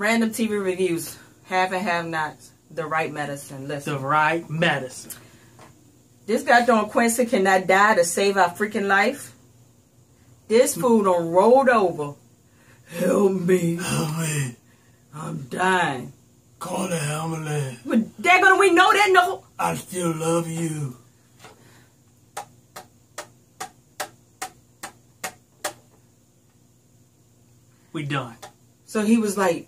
Random TV reviews. Have and have nots. The right medicine. Listen. The right medicine. This guy doing Quincy cannot die to save our freaking life. This fool done rolled over. Help me. Help me. I'm dying. Call the ambulance. But daggone, we know that no. I still love you. We done. So he was like,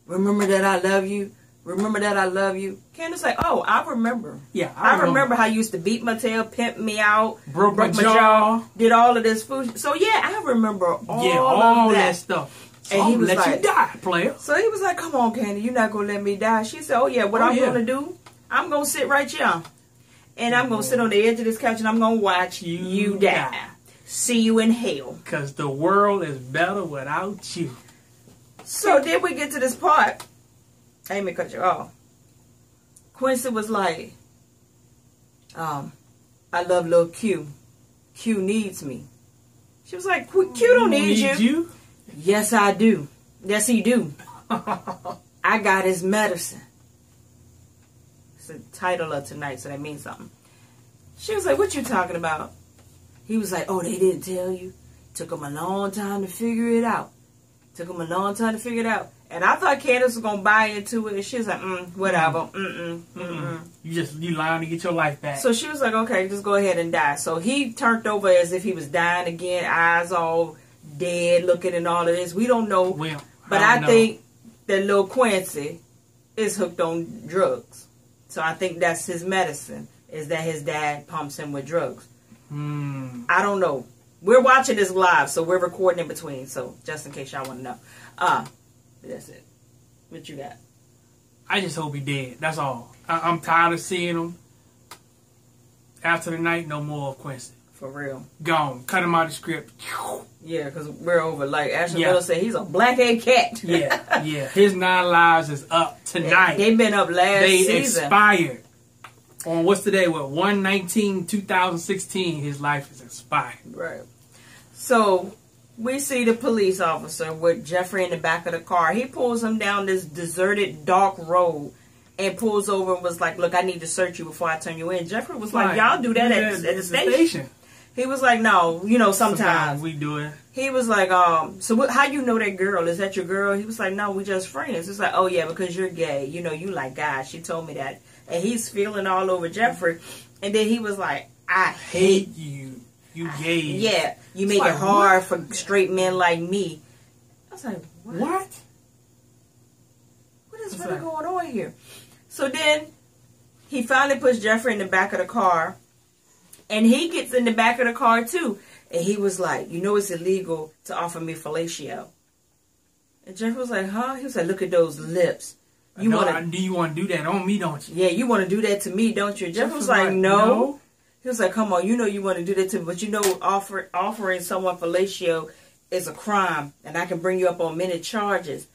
remember that I love you? Remember that I love you? Candace like, oh, I remember. Yeah, I remember how you used to beat my tail, pimp me out, broke my jaw, did all of this food. So yeah, I remember all of that stuff. So and he was let like, you die, player. So he was like, come on, Candy, you're not going to let me die. She said, oh yeah, what I'm going to do, I'm going to sit right here. And I'm going to sit on the edge of this couch and I'm going to watch you die. See you in hell. Because the world is better without you. So then we get to this part. I didn't mean to cut you off. Quincy was like, I love little Q. Q needs me. She was like, Q don't need you. Yes, I do. Yes, he do. I got his medicine. It's the title of tonight, so that means something. She was like, what you talking about? He was like, oh, they didn't tell you? Took him a long time to figure it out. And I thought Candace was going to buy into it. And she was like, whatever. You lying to get your life back. So she was like, okay, just go ahead and die. So he turned over as if he was dying again. Eyes all dead looking and all of this. We don't know. Well, but I think that little Quincy is hooked on drugs. So I think that's his medicine. Is that his dad pumps him with drugs. I don't know. We're watching this live, so we're recording in between. So just in case y'all want to know. That's it. What you got? I just hope he dead. That's all. I'm tired of seeing him. After the night, no more of Quincy. For real. Gone. Cut him out of the script. Yeah, because we're over. Like Ashley Miller said, he's a black-head cat. Yeah. His 9 lives is up tonight. They've been up last season. They expired. On what's today? What? 1/19/2016. His life is expired. Right. So we see the police officer with Jeffrey in the back of the car. He pulls him down this deserted, dark road and pulls over and was like, look, I need to search you before I turn you in. Jeffrey was like, y'all do that at the station. He was like, no, sometimes we do it. He was like, so how you know that girl? Is that your girl? He was like, no, we just friends. It's like, oh yeah, because you're gay. You like guys. She told me that. And he's feeling all over Jeffrey. And then he was like, I hate you. You gay. Yeah. You make it hard for straight men like me. I was like, what? What is really going on here? So then he finally puts Jeffrey in the back of the car. And he gets in the back of the car too. And he was like, it's illegal to offer me fellatio. And Jeffrey was like, huh? He was like, look at those lips. Do you want to do that on me, don't you? Yeah, you want to do that to me, don't you? Jeffrey was like, no. He was like, come on, you want to do that to me. But offering someone fellatio is a crime. And I can bring you up on many charges.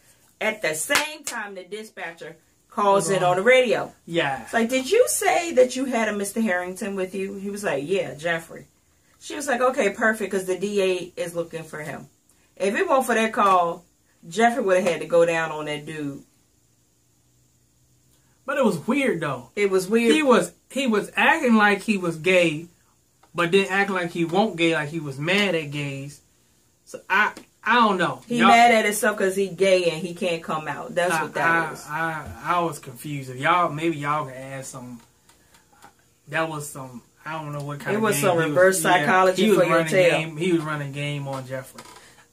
At the same time, the dispatcher calls in on the radio. Yeah. It's like, did you say that you had a Mr. Harrington with you? He was like, yeah, Jeffrey. She was like, okay, perfect, because the DA is looking for him. If it weren't for that call, Jeffrey would have had to go down on that dude. But it was weird, though. It was weird. He was acting like he was gay, but then acting like he won't gay, like he was mad at gays. So I don't know. He mad at himself because he gay and he can't come out. That's what that is. I was confused. If maybe y'all can add some. That was some. I don't know what kind of game. It was some reverse psychology for your tail. He was running game on Jeffrey.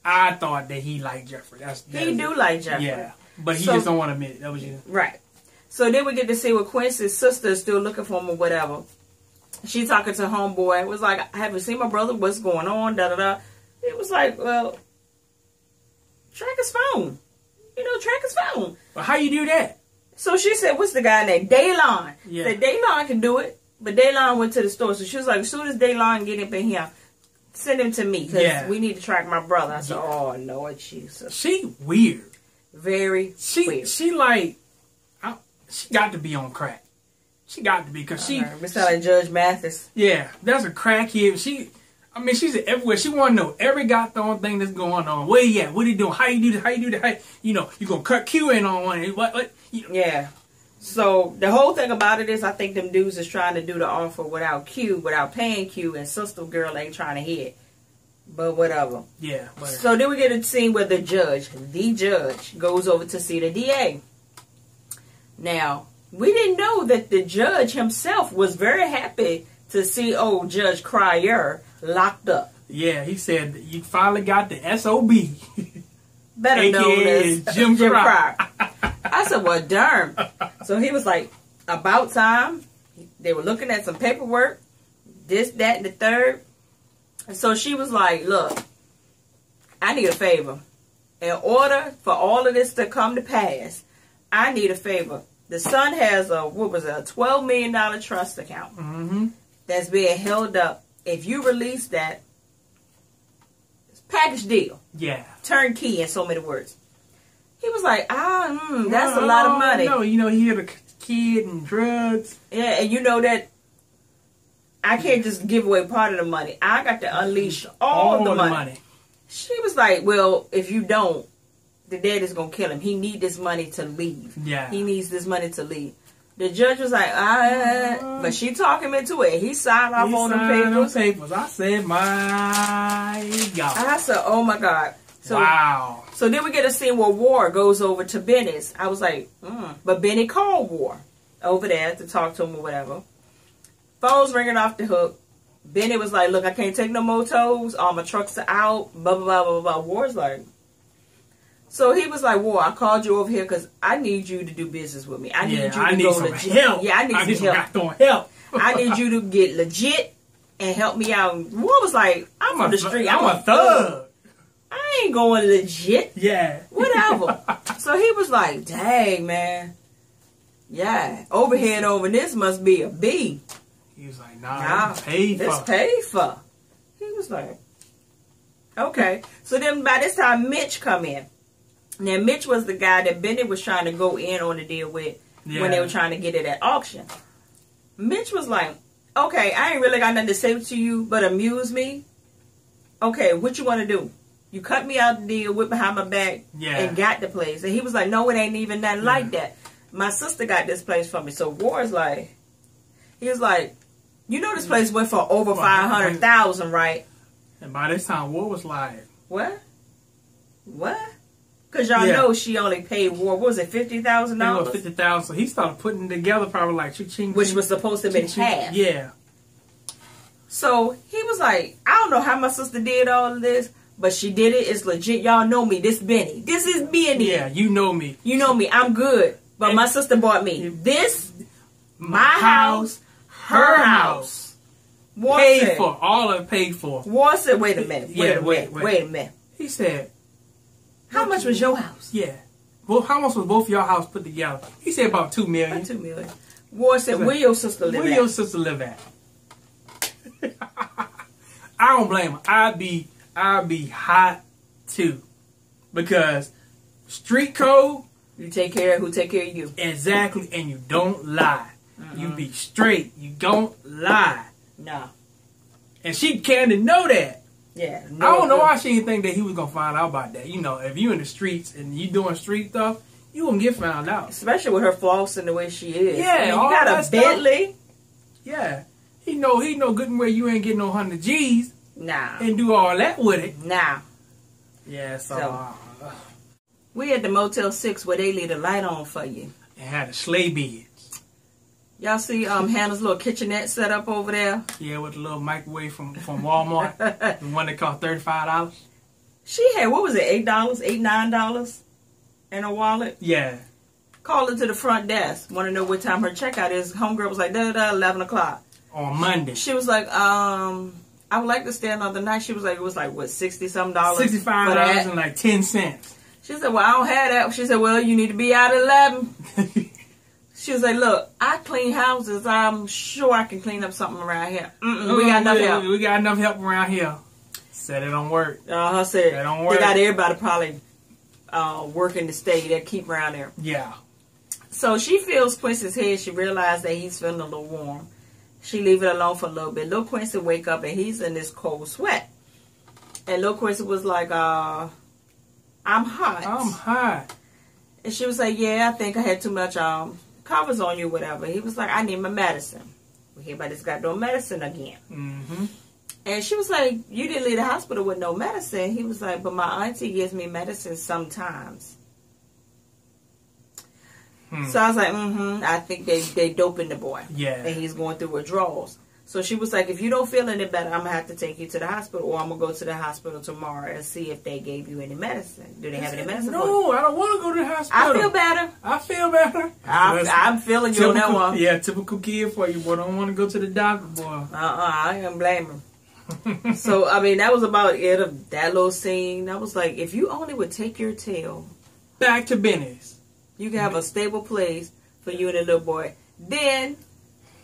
I thought that he liked Jeffrey. He do like Jeffrey. Yeah, but he just don't want to admit it. That was you. Right. So then we get to see what Quincy's sister is still looking for him or whatever. She talking to homeboy. Was like, I haven't seen my brother. What's going on? Da da da. It was like, well, track his phone. Track his phone. Well, how you do that? So she said, what's the guy named Daylon? Yeah. Said Daylon can do it. But Daylon went to the store. So she was like, as soon as Daylon get up in here, send him to me. Because we need to track my brother. I said, oh, Lord Jesus. She weird. Very weird. She got to be on crack. She got to be. Because she... We sound like Judge Mathis. Yeah. That's a crackhead. I mean, she's everywhere. She want to know every goddamn thing that's going on. Where he at? What he doing? How you do this? How you do that? You know, you gonna cut Q in on one? What? You know. Yeah. So the whole thing about it is, I think them dudes is trying to do the offer without Q, without paying Q, and Sister Girl ain't trying to hit. But whatever. Yeah. Whatever. So then we get a scene where the judge goes over to see the DA. Now, we didn't know that the judge himself was very happy to see old Judge Cryer locked up. Yeah, he said you finally got the SOB. Better known as Jim Cryer. I said, well, darn. So he was like, about time. They were looking at some paperwork, this, that, and the third. And so she was like, look, I need a favor. In order for all of this to come to pass, I need a favor. The son has a $12 million trust account that's being held up. If you release that, it's a package deal. Yeah. Turnkey in so many words. He was like, that's a lot of money. No, you know, he had a kid and drugs. Yeah, and you know that I can't just give away part of the money. I got to unleash all the money. She was like, well, if you don't, the daddy's going to kill him. He need this money to leave. Yeah. He needs this money to leave. The judge was like, but she talked him into it. He signed off on the papers. I said, my God. I said, oh my God. So, wow. So then we get a scene where War goes over to Benny's. I was like, But Benny called War over there to talk to him or whatever. Phone's ringing off the hook. Benny was like, look, I can't take no more tolls. All my trucks are out. Blah, blah, blah, blah, blah. War's like... So he was like, War, I called you over here because I need you to do business with me. I need you to go legit. Help. Yeah, I need some help. I need you to get legit and help me out. War was like, I'm from the street. I'm a thug. I ain't going legit. Yeah. Whatever. So he was like, dang, man. Yeah. Overhead over this must be a B. He was like, nah, it's paid for. It's paid for. He was like, okay. So then by this time, Mitch come in. Now, Mitch was the guy that Benny was trying to go in on the deal with when they were trying to get it at auction. Mitch was like, okay, I ain't really got nothing to say to you, but amuse me. Okay, what you want to do? You cut me out the deal, whip behind my back, and got the place. And he was like, no, it ain't even nothing like that. My sister got this place for me. So War's like, he was like, you know this place went for over $500,000, right? And by this time, War was like, what? Because y'all know she only paid War, what was it, $50,000? $50,000. So he started putting together probably like ching, which was supposed to be half. Yeah. So he was like, I don't know how my sister did all of this, but she did it. It's legit. Y'all know me. This Benny. This is Benny. Yeah, you know me. You know me. I'm good. But my sister bought me this, my house, her house. War paid said, for. All of it paid for. War said, wait a minute. Wait a minute. He said, how much was your house? Yeah. Well, how much was both your house put together? He said about $2 million. About $2 million. War said, where your sister live at? Where your sister live at? I don't blame her. I'd be hot too. Because street code. You take care of who take care of you. Exactly. And you don't lie. You be straight. You don't lie. No. And she kind of know that. Yeah. I don't know why she didn't think that he was going to find out about that. You know, if you in the streets and you doing street stuff, you going to get found out. Especially with her flossing the way she is. Yeah. I mean, you got a Bentley. Yeah. He know good and well you ain't getting no 100 G's. Nah. And do all that with it. Nah. Yeah, so we at the Motel 6 where they leave the light on for you. And had a sleigh bed. Y'all see Hannah's little kitchenette set up over there? Yeah, with the little microwave from Walmart. The one that cost $35. She had, what was it, $9 in her wallet? Yeah. Called her to the front desk. Want to know what time her checkout is. Homegirl was like, 11 o'clock. On Monday. She was like, I would like to stay another night. She was like, it was like, what, $60-some? $65 and like 10 cents. She said, well, I don't have that. She said, well, you need to be out at 11. She was like, look, I clean houses. I'm sure I can clean up something around here. We got enough help. We got enough help around here. Said it don't work. Said it don't work. They got everybody probably working to stay that keep around there. Yeah. So she feels Quincy's head. She realized that he's feeling a little warm. She leave it alone for a little bit. Lil Quincy wake up and he's in this cold sweat. And Lil Quincy was like, I'm hot. I'm hot. And she was like, yeah, I think I had too much covers on you, whatever. He was like, I need my medicine. We hear about this goddamn medicine again. Mm-hmm. And she was like, you didn't leave the hospital with no medicine. He was like, but my auntie gives me medicine sometimes. So I was like, I think they doping the boy. Yeah. And he's going through withdrawals. So she was like, if you don't feel any better, I'm going to have to take you to the hospital, or I'm going to go to the hospital tomorrow and see if they gave you any medicine. Do they have any medicine? No, I don't want to go to the hospital. I feel better. I feel better. I'm feeling you on that one. Yeah, typical kid for you, boy. Don't want to go to the doctor, boy. I ain't blame him. So, I mean, that was about it of that little scene. I was like, if you only would take your tail back to business, you can have a stable place for you and the little boy. Then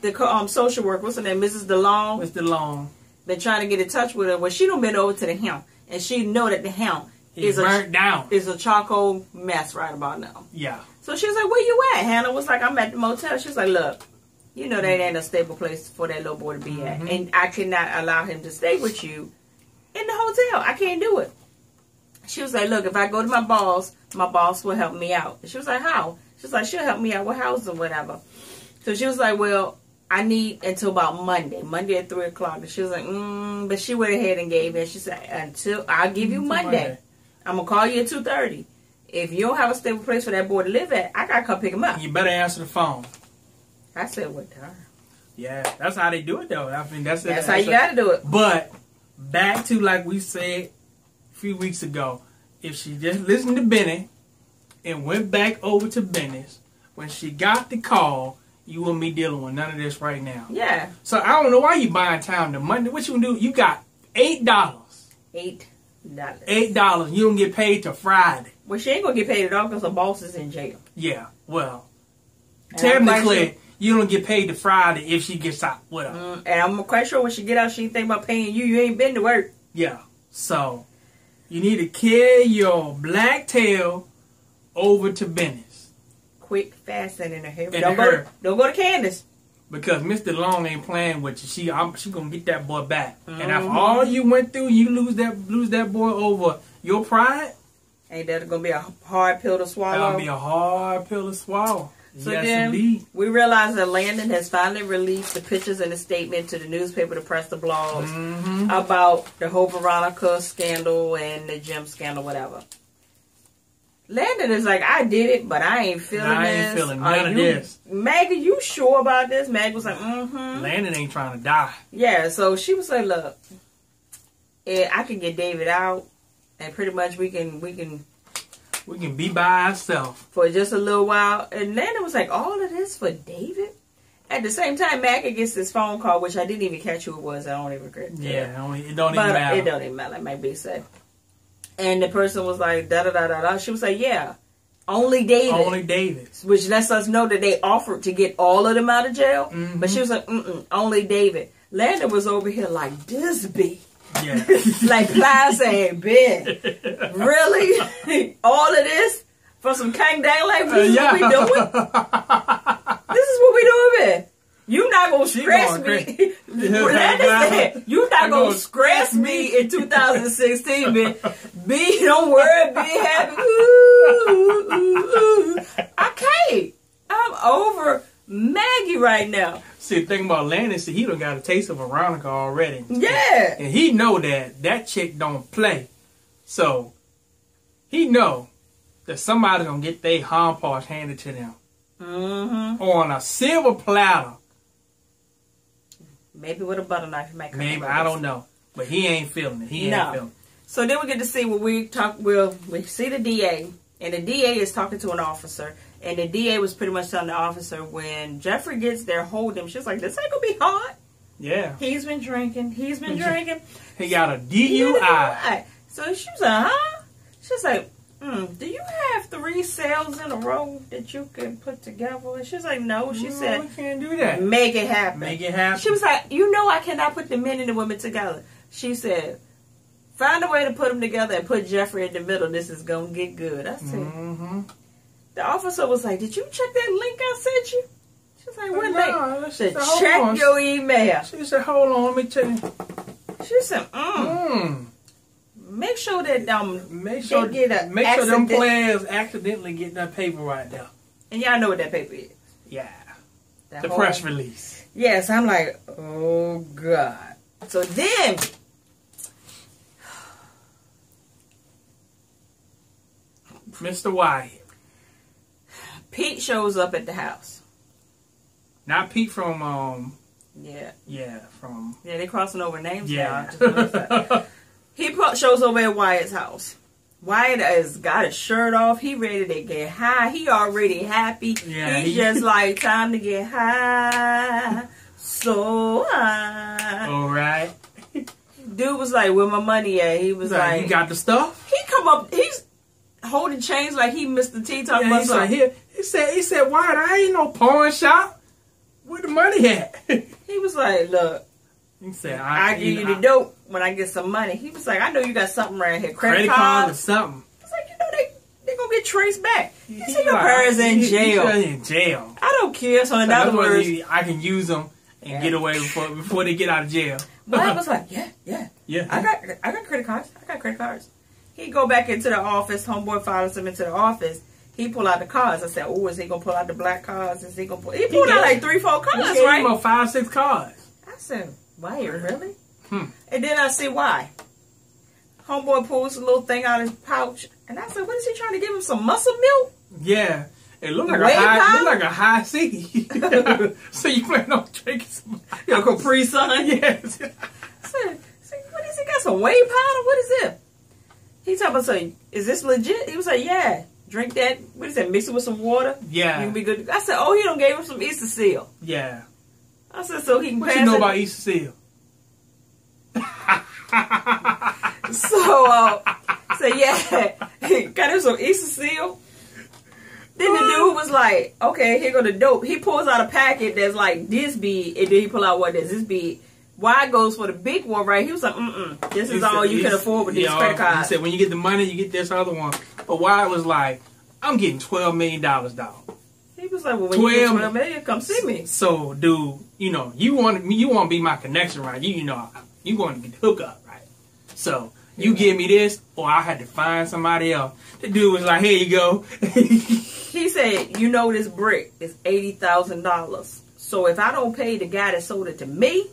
the social worker, what's her name, Mrs. DeLong? Mr. Long. Been trying to get in touch with her. Well, she done been over to the hemp, and she know that the hemp is burnt down. Is a charcoal mess right about now. Yeah. So she was like, where you at? Hannah was like, I'm at the motel. She was like, look, you know that ain't a stable place for that little boy to be at. And I cannot allow him to stay with you in the hotel. I can't do it. She was like, look, if I go to my boss will help me out. And she was like, how? She was like, she'll help me out with housing or whatever. So she was like, well, I need until about Monday at 3 o'clock. And she was like, but she went ahead and gave in. She said, I'll give you Monday. I'm going to call you at 2:30. If you don't have a stable place for that boy to live at, I got to come pick him up. You better answer the phone. I said, what the hell? Yeah, that's how they do it, though. I mean, that's how you got to do it. But back to, like we said a few weeks ago, if she just listened to Benny and went back over to Benny's, when she got the call, you wouldn't be dealing with none of this right now. Yeah. So I don't know why you buying time to Monday. What you gonna do? You got $8. $8. $8. You don't get paid till Friday. Well, she ain't gonna get paid at all because her boss is in jail. Yeah. Well, technically, you don't get paid till Friday if she gets out with her. And I'm quite sure when she get out, she ain't think about paying you. You ain't been to work. Yeah. So you need to carry your black tail over to Benny's. Quick, fast, and in a hurry. Don't go to Candace. Because Mr. Long ain't playing with you. She gonna get that boy back. And after all you went through, you lose that boy over your pride. Ain't that gonna be a hard pill to swallow? That'll be a hard pill to swallow. So yes, then indeed. We realized that Landon has finally released the pictures and the statement to the newspaper, the press, the blogs about the whole Veronica scandal and the gym scandal, whatever. Landon is like, I did it, but I ain't feeling this. I ain't feeling none of this. Maggie, you sure about this? Maggie was like, Landon ain't trying to die. Yeah, so she was like, look, I can get David out, and pretty much we can be by ourselves for just a little while. And Landon was like, all of this for David? At the same time, Maggie gets this phone call, which I didn't even catch who it was. I don't even regret it. Yeah, it don't even matter. It don't even matter, like Maggie said. And the person was like, da-da-da-da-da. She was like, yeah, only David. Only David. Which lets us know that they offered to get all of them out of jail. But she was like, only David. Landon was over here like, this be. Yeah. Like Ply saying, bitch, really? All of this for some kang dang? Like, this is what we doing? This is what we doing, man. You not gonna stress me. Landon said, you not gonna stress me in 2016, man. Don't worry, be happy. Ooh. I can't. I'm over Maggie right now. See, the thing about Landon, he done got a taste of Veronica already. Yeah. And he know that chick don't play. So, he know that somebody gonna get their home parts handed to them. On a silver platter. Maybe with a butter knife. Maybe, I don't know. But he ain't feeling it. He ain't feeling it. So then we get to see what we see the DA. And the DA is talking to an officer. And the DA was pretty much telling the officer, when Jeffrey gets there, hold him. She's like, this ain't going to be hard. Yeah. He's been drinking. He got a DUI. So she was like, huh? She's like, do you have 3 cells in a row that you can put together? And she's like, no. She said, we can't do that. Make it happen. Make it happen. She was like, I cannot put the men and the women together. She said, find a way to put them together and put Jeffrey in the middle. This is going to get good. I said, the officer was like, did you check that link I sent you? She's like, what they? She said, check your email. She said, hold on, let me check. She said, make sure that make sure them players accidentally get that paper right there. And y'all know what that paper is. Yeah. The press release. Yes, I'm like, oh God. So then Mr. Wyatt. Pete shows up at the house. Not Pete from Yeah, they crossing over names now. He shows over at Wyatt's house. Wyatt has got his shirt off. He ready to get high. He already happy. Yeah, He's just like, time to get high. So high. All right. Dude was like, where my money at? He was like, you got the stuff? He come up, he's holding change like he Mr. T talking about something. Like, he said, Wyatt, I ain't no pawn shop. Where the money at? He was like, look. He said, I give you the dope when I get some money. He was like, I know you got something right here. Credit cards or something. He's like, you know, they going to get traced back. He said, your parents in jail. In jail. I don't care. So in other words, I can use them and get away before they get out of jail. Wyatt was like, yeah. I got credit cards. He go back into the office. Homeboy follows him into the office. He pull out the cards. I said, oh, is he going to pull out the black cards? He pulled out like 3-4 cards, he right? He gave him 5-6 cards. I said, Wyatt, really? And then I see why. Homeboy pulls a little thing out of his pouch. And I said, what is he trying to give him? Some muscle milk? Yeah. It looked like a high C. So you plan on drinking some Capri Sun? Yes. I said, what is he got? Some whey powder? What is it? He talking about, so, is this legit? He was like, yeah. Drink that. What is that? Mix it with some water? Yeah. You can be good. I said, oh, he done gave him some Easter seal. Yeah. I said, so he can pass it. What you know about Easter seal? So yeah, got him some Easter seal. Then the dude was like, okay, here go the dope. He pulls out a packet that's like this big, and then he pull out what is this big. Wyatt goes for the big one, right? He was like, this is all you can afford with these credit cards. He said, when you get the money, you get this other one. But Wyatt was like, I'm getting $12 million, dog. He was like, well, when you get $12 million, come see me. So, dude, you want to be my connection, right? You want to get the hookup, right? So, you give me this, or I had to find somebody else. The dude was like, here you go. He said, this brick is $80,000. So, if I don't pay the guy that sold it to me,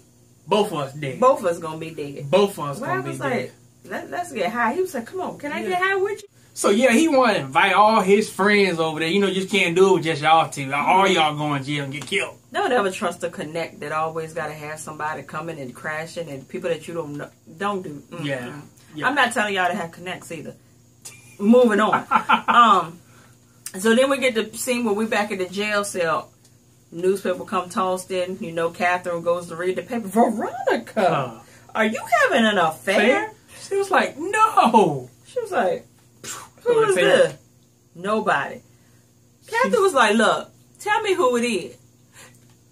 both of us dead. Both of us gonna be dead. Both of us gonna be dead. Let's get high. He was like, come on, can I get high with you? So yeah, he wanted to invite all his friends over there. You just can't do it with just y'all two. All y'all going to jail and get killed. Don't ever trust a connect that always got to have somebody coming and crashing and people that you don't know. Don't do. Yeah. I'm not telling y'all to have connects either. Moving on. So then we get the scene where we back at the jail cell. Newspaper come tossed in. Catherine goes to read the paper. Veronica, are you having an affair? She was like, no. She was like, who is this? Nobody. Catherine was like, look, tell me who it is.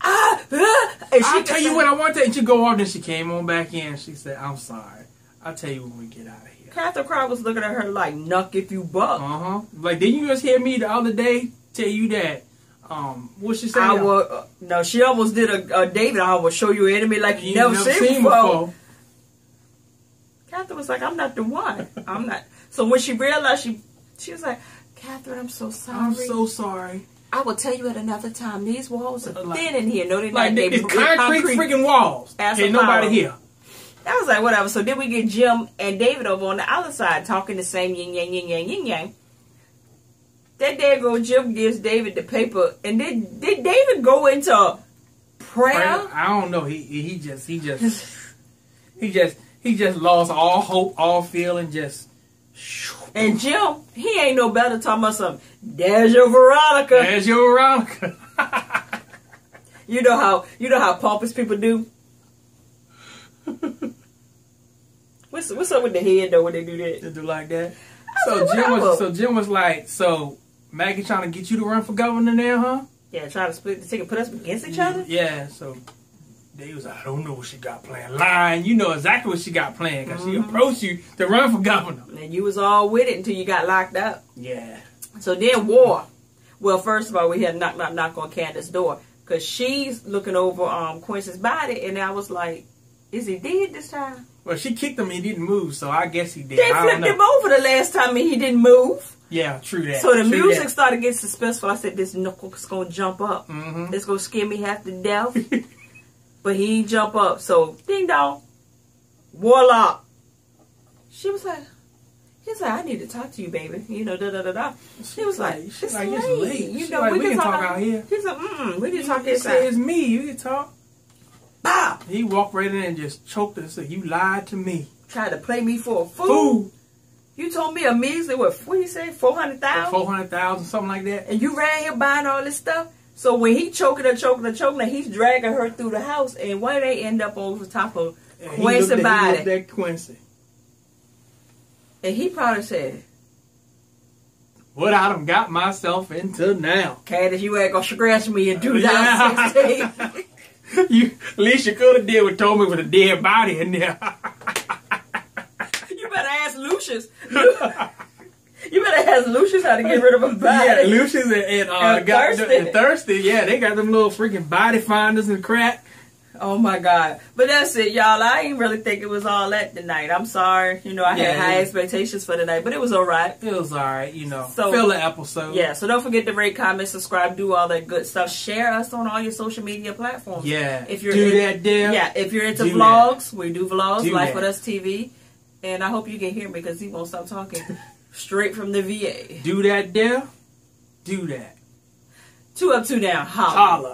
I'll tell you what I want to. And she go off, then she came on back in. She said, I'm sorry. I'll tell you when we get out of here. Catherine Crowd was looking at her like, nuck if you buck. Like, didn't you just hear me the other day tell you that? What she say? No, she almost did a David. I will show you an enemy like you never seen before. Catherine was like, I'm not the one. I'm not. So when she realized, she was like, Catherine, I'm so sorry. I'm so sorry. I will tell you at another time. These walls are thin in here. No, they're like not. It's concrete freaking walls. Ain't nobody here. I was like, whatever. So then we get Jim and David over on the other side talking the same yin yang yin yang yin yang. That day go Jim gives David the paper, and did David go into prayer? I don't know. He just lost all hope, all feeling, just. And Jim, he ain't no better talking about something. There's your Veronica. There's your Veronica. You know how pompous people do. What's up with the head though when they do that? They do like that. So Jim was like, so Maggie trying to get you to run for governor now, huh? Yeah, trying to split the ticket, put us against each other. Yeah, so they was like, I don't know what she got planned. Lying, you know exactly what she got planned because she approached you to run for governor. And you was all with it until you got locked up. Yeah. So then war. Well, first of all, we had knock on Candace's door. because she's looking over Quincy's body, and I was like, is he dead this time? Well, she kicked him. He didn't move, so I guess he did. They flipped him over the last time, and he didn't move. Yeah, true that. So the music started getting suspenseful. I said, this knuckle's going to jump up. Mm-hmm. It's going to scare me half to death. But he jump up. So, ding dong. Warlock. She was like, he's like, I need to talk to you, baby. You know, da-da-da-da. She was like, it's late. You know, we can talk out here. He's like, we can talk inside. inside. It's me. You can talk. Bow. He walked right in and just choked her and said, you lied to me. Tried to play me for a fool. You told me a measly, what do you say, 400,000? 400,000, something like that. And you ran here buying all this stuff? So when he choking her, he's dragging her through the house, and where they end up over the top of Quincy's body. He looked at Quincy. And he probably said, what I done got myself into now. Candace, you ain't gonna scratch me in 2016. At least you could have did what told me with a dead body in there. You better ask Lucius. You better ask Lucius how to get rid of a body. Yeah, Lucius and Thirsty. Yeah, they got them little freaking body finders and crap. Oh my God. But that's it, y'all. I ain't really think it was all that tonight. I'm sorry. You know, I had high expectations for tonight, but it was alright. It was alright, you know. So, fill the episode. Yeah, so don't forget to rate, comment, subscribe, do all that good stuff. Share us on all your social media platforms. Yeah. If you're if you're into vlogs, we do vlogs, Life With Us TV. And I hope you can hear me because he won't stop talking. Straight from the VA. Do that there. Do that. 2 up, 2 down. Holla. Holla.